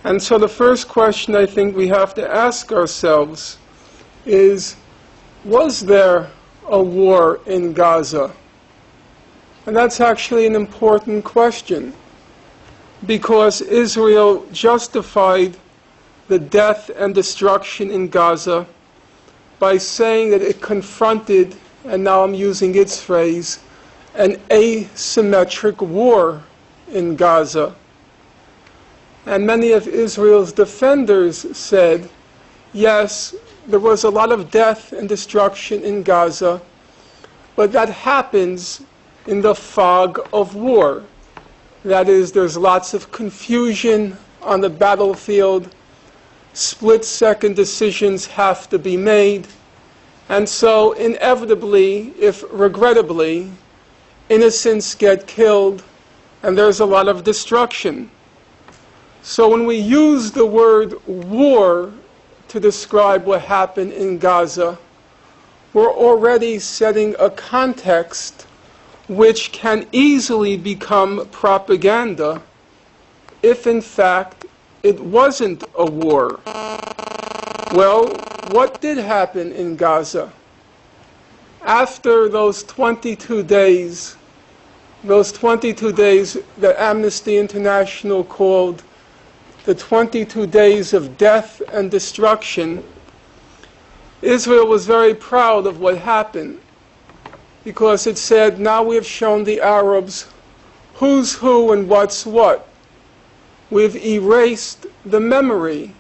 And so the first question I think we have to ask ourselves is, was there a war in Gaza? And that's actually an important question, because Israel justified the death and destruction in Gaza by saying that it confronted, and now I'm using its phrase, an asymmetric war in Gaza. And many of Israel's defenders said, yes, there was a lot of death and destruction in Gaza, but that happens in the fog of war. That is, there's lots of confusion on the battlefield, split-second decisions have to be made, and so inevitably, if regrettably, innocents get killed and there's a lot of destruction. So when we use the word war to describe what happened in Gaza, we're already setting a context which can easily become propaganda if in fact it wasn't a war. Well, what did happen in Gaza? After those 22 days that Amnesty International called the 22 days of death and destruction, Israel was very proud of what happened, because it said, now we have shown the Arabs who's who and what's what. We've erased the memory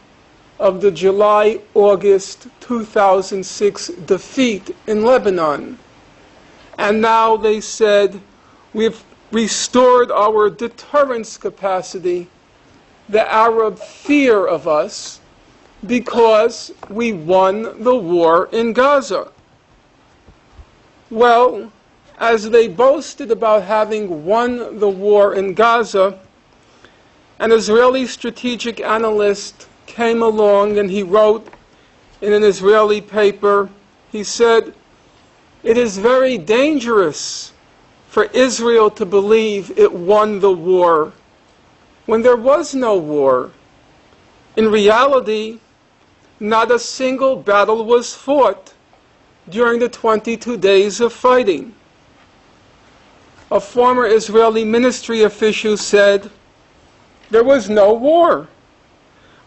of the July-August 2006 defeat in Lebanon. And now they said, we've restored our deterrence capacity, the Arab fear of us, because we won the war in Gaza. Well, as they boasted about having won the war in Gaza, an Israeli strategic analyst came along and he wrote in an Israeli paper, he said, it is very dangerous for Israel to believe it won the war when there was no war. In reality, not a single battle was fought during the 22 days of fighting. A former Israeli ministry official said, there was no war.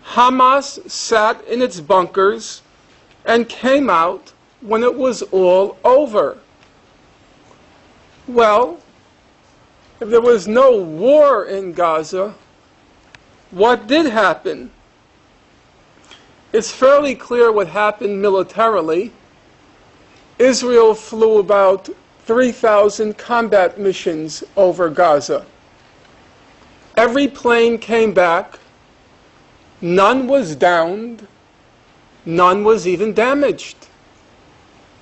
Hamas sat in its bunkers and came out when it was all over. Well, if there was no war in Gaza, what did happen? It's fairly clear what happened militarily. Israel flew about 3,000 combat missions over Gaza. Every plane came back. None was downed. None was even damaged.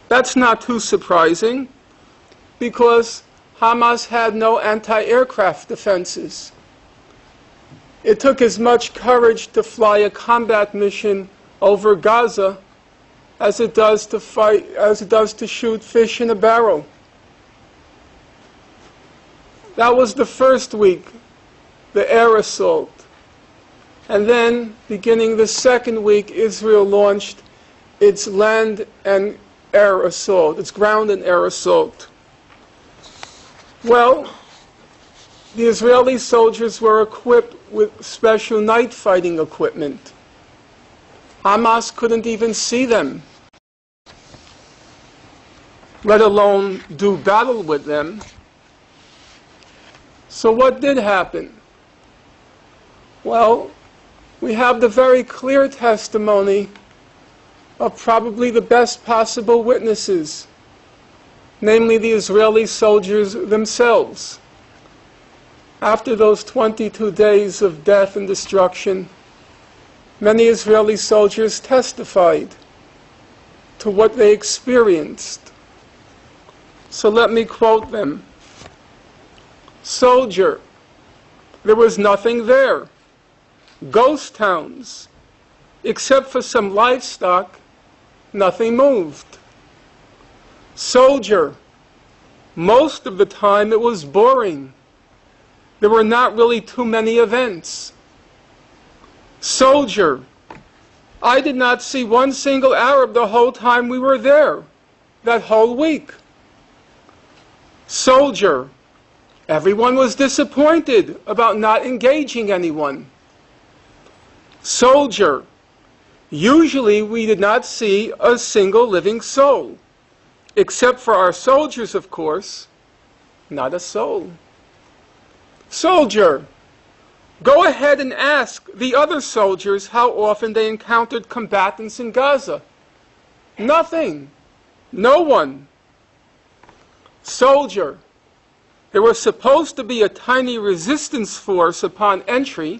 That's not too surprising, because Hamas had no anti-aircraft defenses. It took as much courage to fly a combat mission over Gaza as it does to shoot fish in a barrel. That was the first week, the air assault. And then, beginning the second week, Israel launched its land and air assault, its ground and air assault. Well, the Israeli soldiers were equipped with special night fighting equipment. Hamas couldn't even see them, let alone do battle with them. So what did happen? Well, we have the very clear testimony of probably the best possible witnesses, namely the Israeli soldiers themselves. After those 22 days of death and destruction, many Israeli soldiers testified to what they experienced. So let me quote them. Soldier, there was nothing there. Ghost towns. Except for some livestock, nothing moved. Soldier, most of the time it was boring. There were not really too many events. Soldier, I did not see one single Arab the whole time we were there, that whole week. Soldier, everyone was disappointed about not engaging anyone. Soldier, usually we did not see a single living soul, except for our soldiers, of course, not a soul. Soldier, go ahead and ask the other soldiers how often they encountered combatants in Gaza. Nothing. No one. Soldier, there was supposed to be a tiny resistance force upon entry,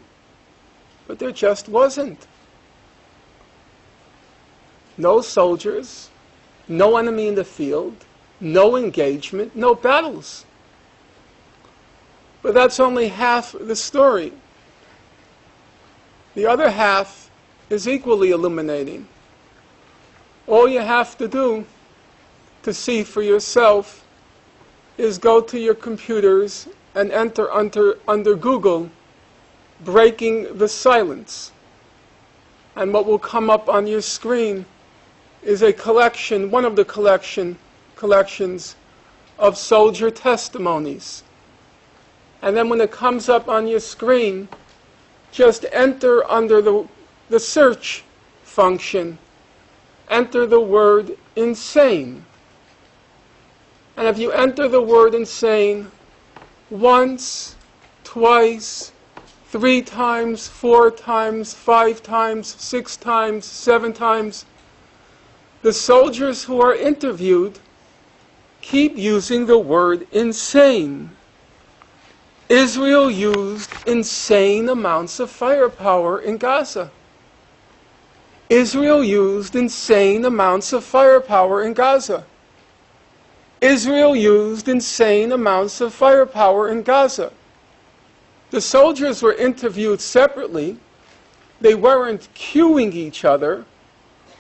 but there just wasn't. No soldiers, no enemy in the field, no engagement, no battles. But that's only half the story. The other half is equally illuminating. All you have to do to see for yourself is go to your computers and enter under Google, breaking the silence. And what will come up on your screen is a collection, one of the collections of soldier testimonies. And then when it comes up on your screen, just enter under the search function, enter the word insane. And if you enter the word insane once, twice, 3 times, 4 times, 5 times, 6 times, 7 times, the soldiers who are interviewed keep using the word insane. Israel used insane amounts of firepower in Gaza. Israel used insane amounts of firepower in Gaza. Israel used insane amounts of firepower in Gaza. The soldiers were interviewed separately. They weren't cueing each other,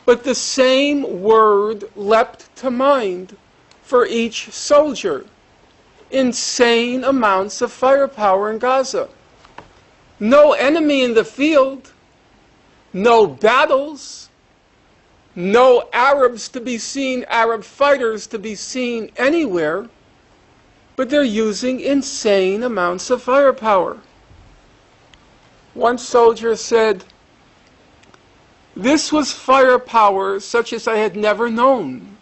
but the same word leapt to mind for each soldier. Insane amounts of firepower in Gaza. No enemy in the field, no battles, no Arabs to be seen, Arab fighters to be seen anywhere, but they're using insane amounts of firepower. One soldier said, "This was firepower such as I had never known.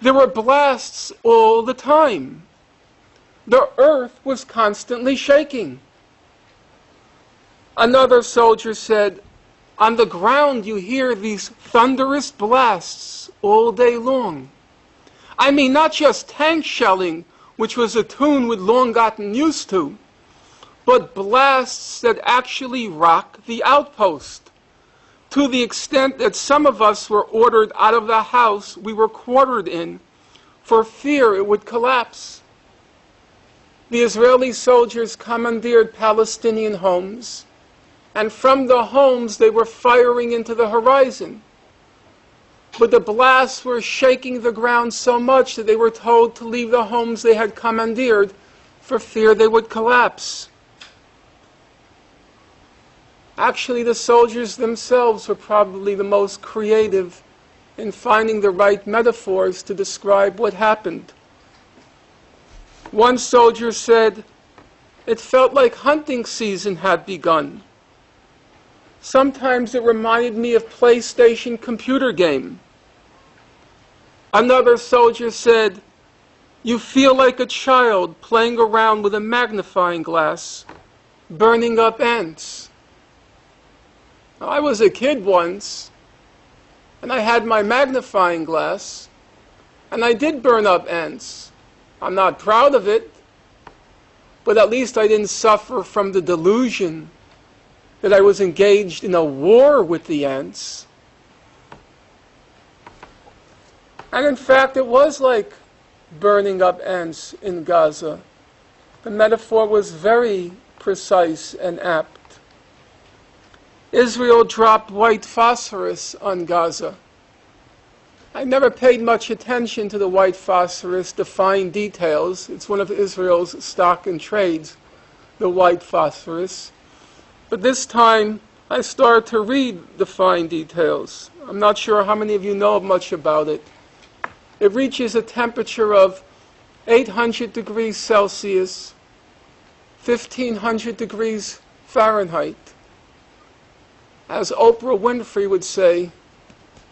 There were blasts all the time. The earth was constantly shaking." Another soldier said, "On the ground you hear these thunderous blasts all day long. I mean, not just tank shelling, which was a tune we'd long gotten used to, but blasts that actually rock the outpost, to the extent that some of us were ordered out of the house we were quartered in for fear it would collapse." The Israeli soldiers commandeered Palestinian homes, and from the homes they were firing into the horizon. But the blasts were shaking the ground so much that they were told to leave the homes they had commandeered for fear they would collapse. Actually, the soldiers themselves were probably the most creative in finding the right metaphors to describe what happened. One soldier said, "It felt like hunting season had begun. Sometimes it reminded me of PlayStation computer game." Another soldier said, "You feel like a child playing around with a magnifying glass, burning up ants." Now, I was a kid once, and I had my magnifying glass, and I did burn up ants. I'm not proud of it, but at least I didn't suffer from the delusion that I was engaged in a war with the ants. And in fact, it was like burning up ants in Gaza. The metaphor was very precise and apt. Israel dropped white phosphorus on Gaza. I never paid much attention to the white phosphorus, the fine details. It's one of Israel's stock and trades, the white phosphorus. But this time, I started to read the fine details. I'm not sure how many of you know much about it. It reaches a temperature of 800 degrees Celsius, 1,500 degrees Fahrenheit. As Oprah Winfrey would say,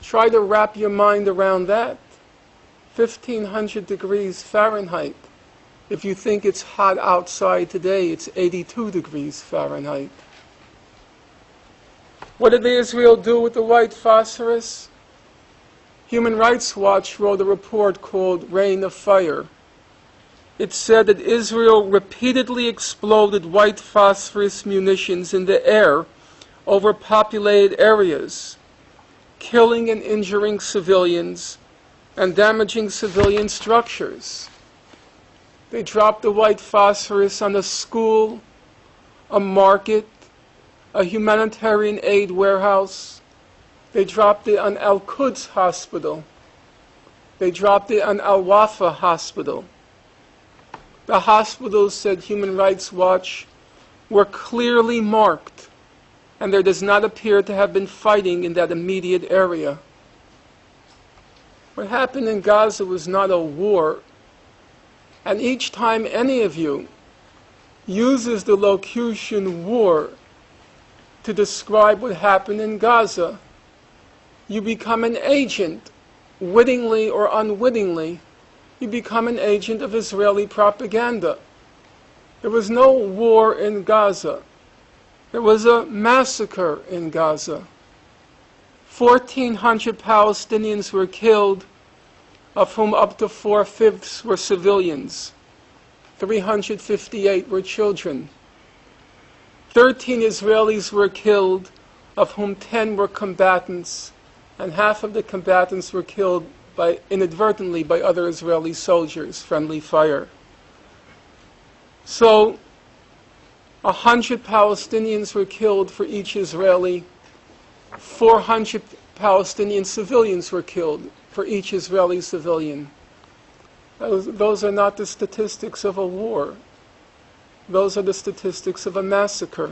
try to wrap your mind around that. 1,500 degrees Fahrenheit. If you think it's hot outside today, it's 82 degrees Fahrenheit. What did Israel do with the white phosphorus? Human Rights Watch wrote a report called Rain of Fire. It said that Israel repeatedly exploded white phosphorus munitions in the air over populated areas, killing and injuring civilians and damaging civilian structures. They dropped the white phosphorus on a school, a market, a humanitarian aid warehouse. They dropped it on Al-Quds Hospital. They dropped it on Al-Wafa Hospital. The hospitals, said Human Rights Watch, were clearly marked, and there does not appear to have been fighting in that immediate area. What happened in Gaza was not a war, and each time any of you uses the locution war to describe what happened in Gaza, you become an agent, wittingly or unwittingly. You become an agent of Israeli propaganda. There was no war in Gaza. There was a massacre in Gaza. 1,400 Palestinians were killed, of whom up to 4/5 were civilians. 358 were children. 13 Israelis were killed, of whom 10 were combatants, and half of the combatants were killed inadvertently by other Israeli soldiers, friendly fire. So 100 Palestinians were killed for each Israeli. 400 Palestinian civilians were killed for each Israeli civilian. Those are not the statistics of a war. Those are the statistics of a massacre.